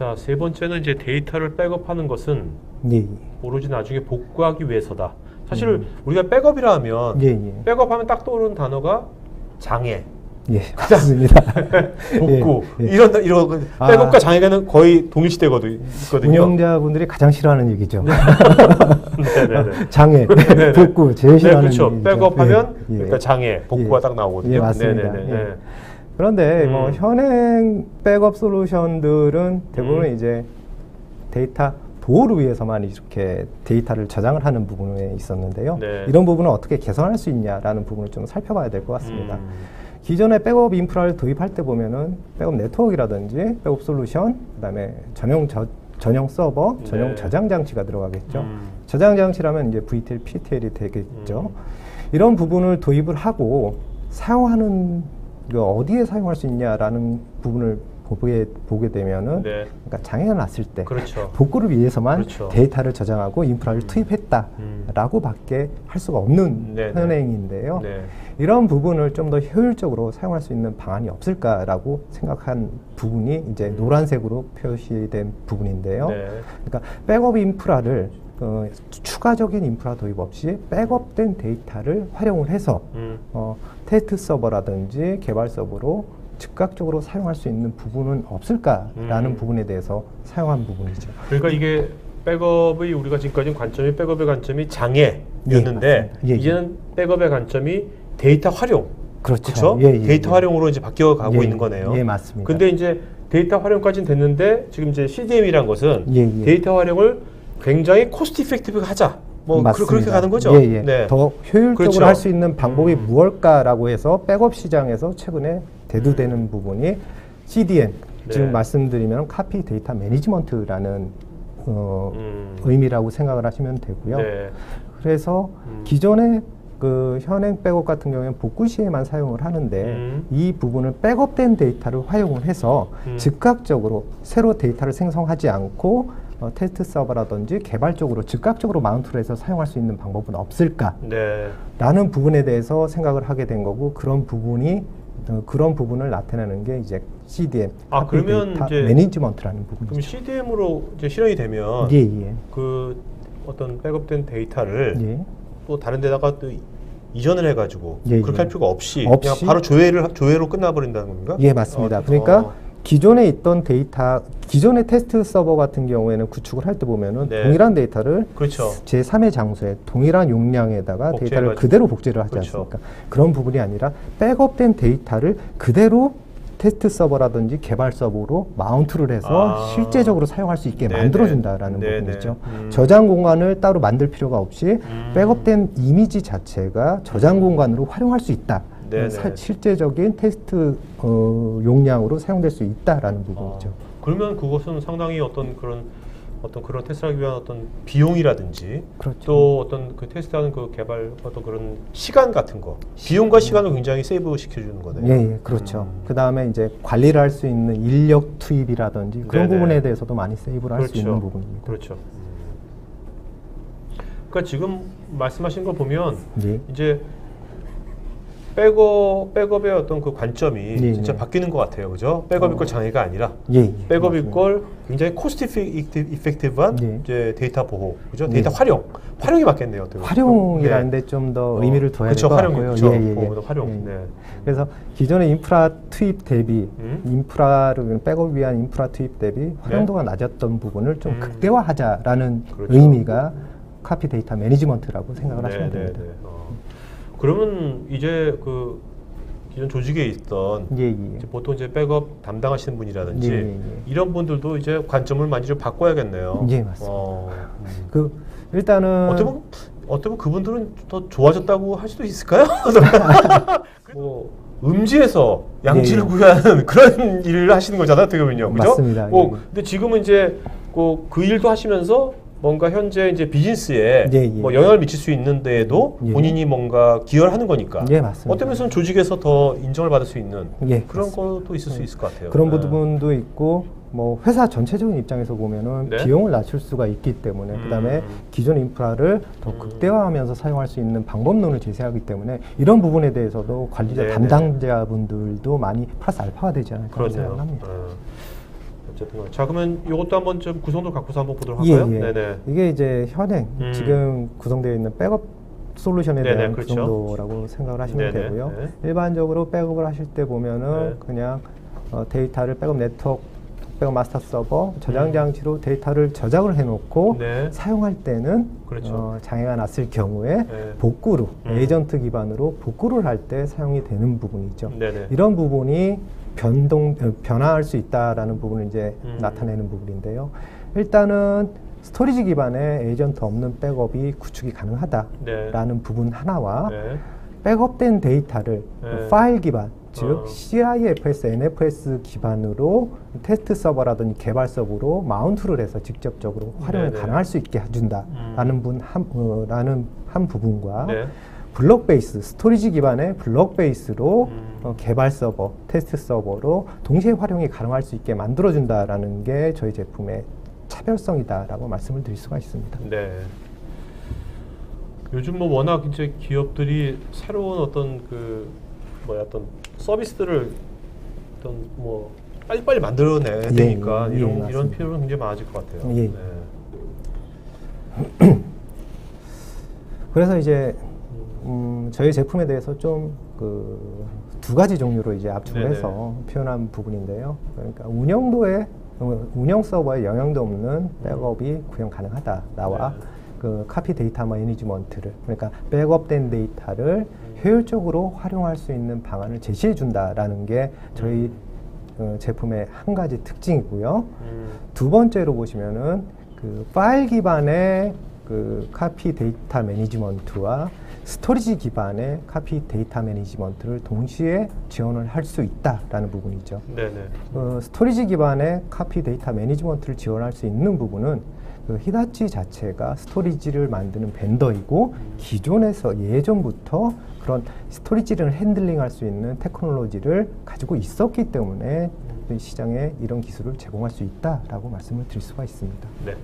자, 세 번째는 이제 데이터를 백업하는 것은 예. 오로지 나중에 복구하기 위해서다. 사실 우리가 백업이라 하면 예. 백업하면 딱 떠오르는 단어가 장애, 예, 맞습니다. 복구 예. 이런 백업과 장애가는 거의 동일시되거든요. 운영자분들이 가장 싫어하는 얘기죠. 네네네. 장애, 복구 제일 싫어하는 그렇죠. 얘기죠. 백업하면 예. 그러니까 장애, 복구가 딱 나오거든요. 예, 맞습니다. 네네네. 예. 그런데 뭐 현행 백업 솔루션들은 대부분 이제 데이터 보호를 위해서만 이렇게 데이터를 저장을 하는 부분에 있었는데요. 네. 이런 부분을 어떻게 개선할 수 있냐라는 부분을 좀 살펴봐야 될 것 같습니다. 기존에 백업 인프라를 도입할 때 보면은 백업 네트워크라든지 백업 솔루션, 그다음에 전용 서버, 전용 저장 장치가 들어가겠죠. 저장 장치라면 이제 VTL, PTL이 되겠죠. 이런 부분을 도입을 하고 사용하는 어디에 사용할 수 있냐라는 부분을 보게 되면은 그러니까 장애가 났을 때 그렇죠. 복구를 위해서만 그렇죠. 데이터를 저장하고 인프라를 투입했다라고밖에 할 수가 없는 현행인데요. 네. 이런 부분을 좀 더 효율적으로 사용할 수 있는 방안이 없을까라고 생각한 부분이 이제 노란색으로 표시된 부분인데요. 네. 그러니까 백업 인프라를 추가적인 인프라 도입 없이 백업된 데이터를 활용을 해서 테스트 서버라든지 개발 서버로 즉각적으로 사용할 수 있는 부분은 없을까라는 부분에 대해서 사용한 부분이죠. 그러니까 이게 백업의 우리가 지금까지 관점이 백업의 관점이 장애였는데 이제는 백업의 관점이 데이터 활용. 그렇죠. 데이터 활용으로 이제 바뀌어 가고 있는 거네요. 예, 맞습니다. 근데 이제 데이터 활용까지는 됐는데 지금 이제 CDM이란 것은 데이터 활용을 굉장히 코스트 이펙티브하게 하자. 뭐 그렇게 가는 거죠. 네. 더 효율적으로 할 수 있는 방법이 무엇일까라고 해서 백업 시장에서 최근에 대두되는 부분이 CDM, 지금 말씀드리면 카피 데이터 매니지먼트라는 의미라고 생각을 하시면 되고요. 그래서 기존의 그 현행 백업 같은 경우에는 복구 시에만 사용을 하는데 이 부분을 백업된 데이터를 활용을 해서 즉각적으로 새로 데이터를 생성하지 않고 테스트 서버라든지 개발 쪽으로 즉각적으로 마운트를 해서 사용할 수 있는 방법은 없을까? 라는 부분에 대해서 생각을 하게 된 거고 그런 부분을 나타내는 게 이제 CDM, 그러면 이제 매니지먼트라는 부분이죠. 그럼 CDM으로 이제 실현이 되면 그 어떤 백업된 데이터를 또 다른 데다가 또 이전을 해가지고 그렇게 할 필요가 없이 그냥 바로 조회로 끝나버린다는 겁니까? 예, 맞습니다. 그러니까 기존에 있던 데이터, 기존의 테스트 서버 같은 경우에는 구축을 할 때 보면은 동일한 데이터를 제3의 장소에 동일한 용량에다가 데이터를 그대로 복제를 하지 않습니까? 그런 부분이 아니라 백업된 데이터를 그대로 테스트 서버라든지 개발 서버로 마운트를 해서 실제적으로 사용할 수 있게 만들어준다라는 부분이죠. 저장 공간을 따로 만들 필요가 없이 백업된 이미지 자체가 저장 공간으로 활용할 수 있다. 실제적인 테스트 용량으로 사용될 수 있다라는 부분이죠. 그러면 그것은 상당히 어떤 그런 테스트하기 위한 어떤 비용이라든지 또 어떤 그 테스트하는 그 개발 어떤 그런 시간 같은 거 비용과 시간을 굉장히 세이브 시켜주는 거네요. 예, 그렇죠. 그 다음에 이제 관리를 할 수 있는 인력 투입이라든지 그런 부분에 대해서도 많이 세이브를 할 수 있는 부분입니다. 그렇죠. 그러니까 지금 말씀하신 거 보면 이제 백업의 어떤 그 관점이 진짜 바뀌는 것 같아요. 그죠? 백업일 걸 장애가 아니라 백업일 걸 굉장히 코스트 이펙티브한 이제 데이터 보호, 그죠? 데이터 활용이 맞겠네요. 활용이라는데 좀 더 의미를 둬야 될 것 같고요. 활용. 그래서 기존의 인프라 투입 대비 인프라를 백업을 위한 인프라 투입 대비 활용도가 낮았던 부분을 좀 극대화하자라는 의미가 카피 데이터 매니지먼트라고 생각을 하시면 됩니다. 그러면 이제 그 기존 조직에 있던 이제 보통 이제 백업 담당하시는 분이라든지 이런 분들도 이제 관점을 많이 좀 바꿔야겠네요. 예, 맞습니다. 일단은 어떻게 보면 그분들은 더 좋아졌다고 할 수도 있을까요? 뭐 음지에서 양지를 구하는 그런 일을 하시는 거잖아요, 어떻게 보면요, 그죠? 맞습니다. 근데 지금은 이제 그 일도 하시면서 뭔가 현재 이제 비즈니스에 뭐 영향을 미칠 수 있는데도 본인이 뭔가 기여를 하는 거니까 어떤 면에서는 조직에서 더 인정을 받을 수 있는 그런 것도 있을 수 있을 것 같아요. 그런 부분도 있고 뭐 회사 전체적인 입장에서 보면은 비용을 낮출 수가 있기 때문에 그다음에 기존 인프라를 더 극대화하면서 사용할 수 있는 방법론을 제시하기 때문에 이런 부분에 대해서도 관리자 담당자분들도 많이 플러스 알파가 되지 않을까 생각합니다. 어쨌든. 자, 그러면 이것도 한번 좀 구성도 갖고서 한번 보도록 할까요? 네네. 이게 이제 현행 지금 구성되어 있는 백업 솔루션에 대한 그 정도라고 생각을 하시면 되고요. 일반적으로 백업을 하실 때 보면은 그냥 데이터를 백업 네트워크, 백업 마스터 서버, 저장 장치로 데이터를 저장을 해놓고 사용할 때는 장애가 났을 경우에 복구로 에이전트 기반으로 복구를 할 때 사용이 되는 부분이죠. 이런 부분이 변화할 수 있다라는 부분을 이제 나타내는 부분인데요. 일단은 스토리지 기반의 에이전트 없는 백업이 구축이 가능하다라는 부분 하나와 백업된 데이터를 파일 기반, 즉 CIFS, NFS 기반으로 테스트 서버라든지 개발 서버로 마운트를 해서 직접적으로 활용이 가능할 수 있게 해준다라는 한 부분과 블록 베이스, 스토리지 기반의 블록 베이스로 개발 서버, 테스트 서버로 동시에 활용이 가능할 수 있게 만들어준다라는 게 저희 제품의 차별성이다라고 말씀을 드릴 수가 있습니다. 네. 요즘 뭐 워낙 이제 기업들이 새로운 어떤 어떤 서비스들을 어떤 뭐 빨리빨리 만들어내야 되니까 이런 필요는 굉장히 많아질 것 같아요. 그래서 이제 저희 제품에 대해서 좀 두 가지 종류로 이제 압축을 해서 표현한 부분인데요. 그러니까 운영 서버에 영향도 없는 백업이 구현 가능하다. 나와 그 카피 데이터 매니지먼트를, 그러니까 백업된 데이터를 효율적으로 활용할 수 있는 방안을 제시해 준다라는 게 저희 제품의 한 가지 특징이고요. 두 번째로 보시면은 그 파일 기반의 그 카피 데이터 매니지먼트와 스토리지 기반의 카피 데이터 매니지먼트를 동시에 지원을 할 수 있다라는 부분이죠. 스토리지 기반의 카피 데이터 매니지먼트를 지원할 수 있는 부분은 그 히다치 자체가 스토리지를 만드는 벤더이고 기존에서 예전부터 그런 스토리지를 핸들링할 수 있는 테크놀로지를 가지고 있었기 때문에 시장에 이런 기술을 제공할 수 있다라고 말씀을 드릴 수가 있습니다. 네.